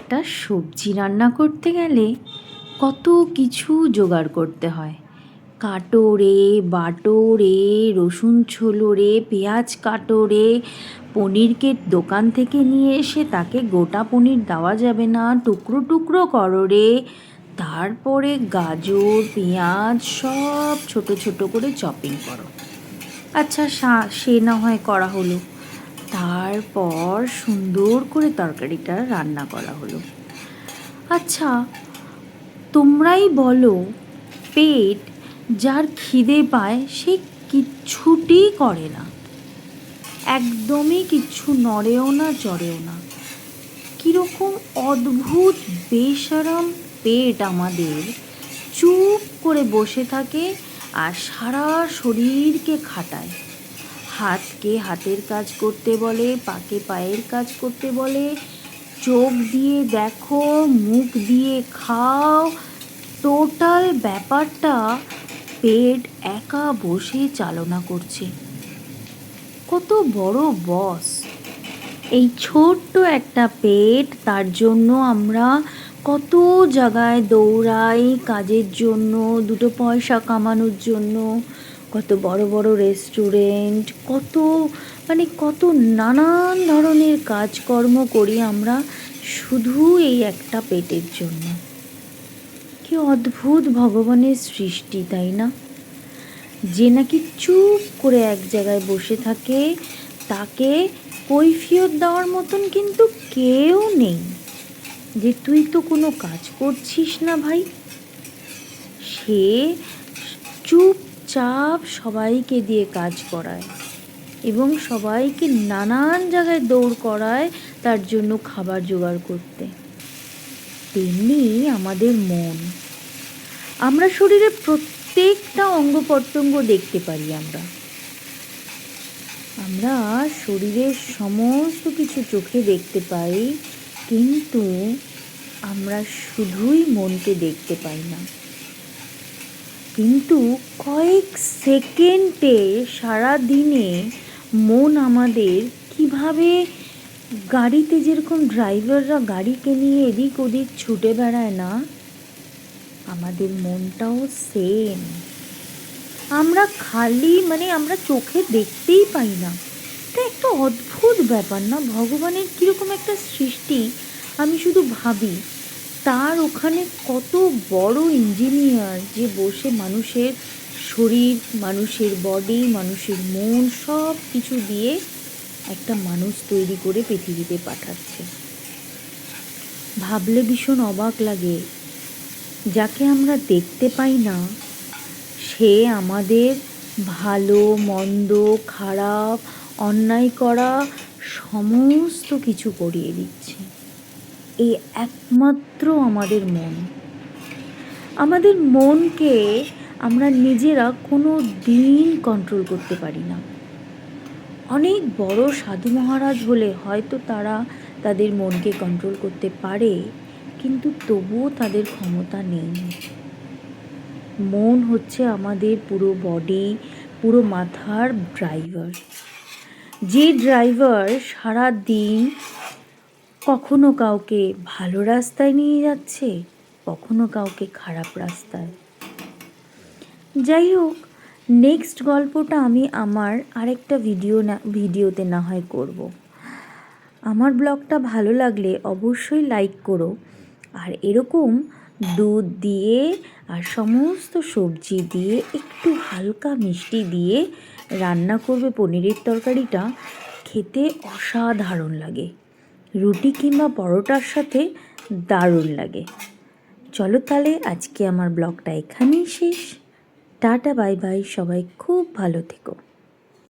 একটা সবজি রান্না করতে গেলে কত কিছু জোগাড় করতে হয়। কাটো রে, বাটো রে, রসুন ছোলো রে, পেঁয়াজ কাটো রে, পনিরকে দোকান থেকে নিয়ে এসে তাকে গোটা পনির দেওয়া যাবে না, টুকরো টুকরো করো রে। তারপরে গাজর পেঁয়াজ সব ছোট ছোট করে চপিং করো। আচ্ছা সে না হয় করা হলো। তারপর সুন্দর করে তরকারিটা রান্না করা হলো। আচ্ছা তোমরাই বলো, পেট যার খিদে পায় সে কিচ্ছুটি করে না, একদমই কিচ্ছু নড়েও না চড়েও না। কীরকম অদ্ভুত বেশরম পেট আমাদের, চুপ করে বসে থাকে আর সারা শরীরকে খাটায়। হাতকে হাতের কাজ করতে বলে, পাকে পায়ের কাজ করতে বলে, চোখ দিয়ে দেখো, মুখ দিয়ে খাও। টোটাল ব্যাপারটা পেট একা বসে চালনা করছে। কত বড় বস এই ছোট্ট একটা পেট, তার জন্য আমরা কত জায়গায় দৌড়াই কাজের জন্য, দুটো পয়সা কামানোর জন্য, কত বড় বড় রেস্টুরেন্ট, কত নানান ধরনের কাজকর্ম করি আমরা শুধু এই একটা পেটের জন্য। কি অদ্ভুত ভগবানের সৃষ্টি, তাই না? যে নাকি চুপ করে এক জায়গায় বসে থাকে, তাকে কৈফিয়ত দেওয়ার মতন কিন্তু কেউ নেই যে তুই তো কোনো কাজ করছিস না ভাই। সে চুপচাপ সবাইকে দিয়ে কাজ করায় এবং সবাইকে নানান জায়গায় দৌড় করায় তার জন্য খাবার জোগাড় করতে। তেমনি আমাদের মন, আমরা শরীরের প্রত্যেকটা অঙ্গ প্রত্যঙ্গ দেখতে পারি। আমরা শরীরের সমস্ত কিছু চোখে দেখতে পাই, কিন্তু আমরা শুধুই মনকে দেখতে পাই না। কিন্তু কয়েক সেকেন্ডে সারা দিনে মন আমাদের কিভাবে, গাড়িতে যেরকম ড্রাইভাররা গাড়িকে নিয়ে এদিক ওদিক ছুটে বেড়ায় না, আমাদের মনটাও সেম। আমরা আমরা চোখে দেখতেই পাই না। এটা একটা অদ্ভুত ব্যাপার না, ভগবানের কীরকম একটা সৃষ্টি। আমি শুধু ভাবি তার ওখানে কত বড় ইঞ্জিনিয়ার যে বসে মানুষের শরীর, মানুষের বডি, মানুষের মন সব কিছু দিয়ে একটা মানুষ তৈরি করে পৃথিবীতে পাঠাচ্ছে। ভাবলে ভীষণ অবাক লাগে, যাকে আমরা দেখতে পাই না সে আমাদের ভালো মন্দ খারাপ অন্যায় করা সমস্ত কিছু করিয়ে দিচ্ছে। এই একমাত্র আমাদের মনকে আমরা নিজেরা কোনো দিন কন্ট্রোল করতে পারি না। অনেক বড় সাধু মহারাজ হলে হয়তো তারা তাদের মনকে কন্ট্রোল করতে পারে, কিন্তু তবুও তাদের ক্ষমতা নেই। মন হচ্ছে আমাদের পুরো বডি, পুরো মাথার ড্রাইভার। যে ড্রাইভার সারা দিন কখনো কাউকে ভালো রাস্তায় নিয়ে যাচ্ছে, কখনো কাউকে খারাপ রাস্তায়। যাই হোক, নেক্সট গল্পটা আমি আমার আরেকটা ভিডিওতে না হয় করব। আমার ব্লগটা ভালো লাগলে অবশ্যই লাইক করো, আর এরকম দুধ দিয়ে আর সমস্ত সবজি দিয়ে একটু হালকা মিষ্টি দিয়ে রান্না করবে পনিরের তরকারিটা, খেতে অসাধারণ লাগে। রুটি কিংবা পরোটার সাথে দারুণ লাগে। চলো তাহলে আজকে আমার ব্লগটা এখানেই শেষ। টাটা বাই বাই, সবাই খুব ভালো থেকো।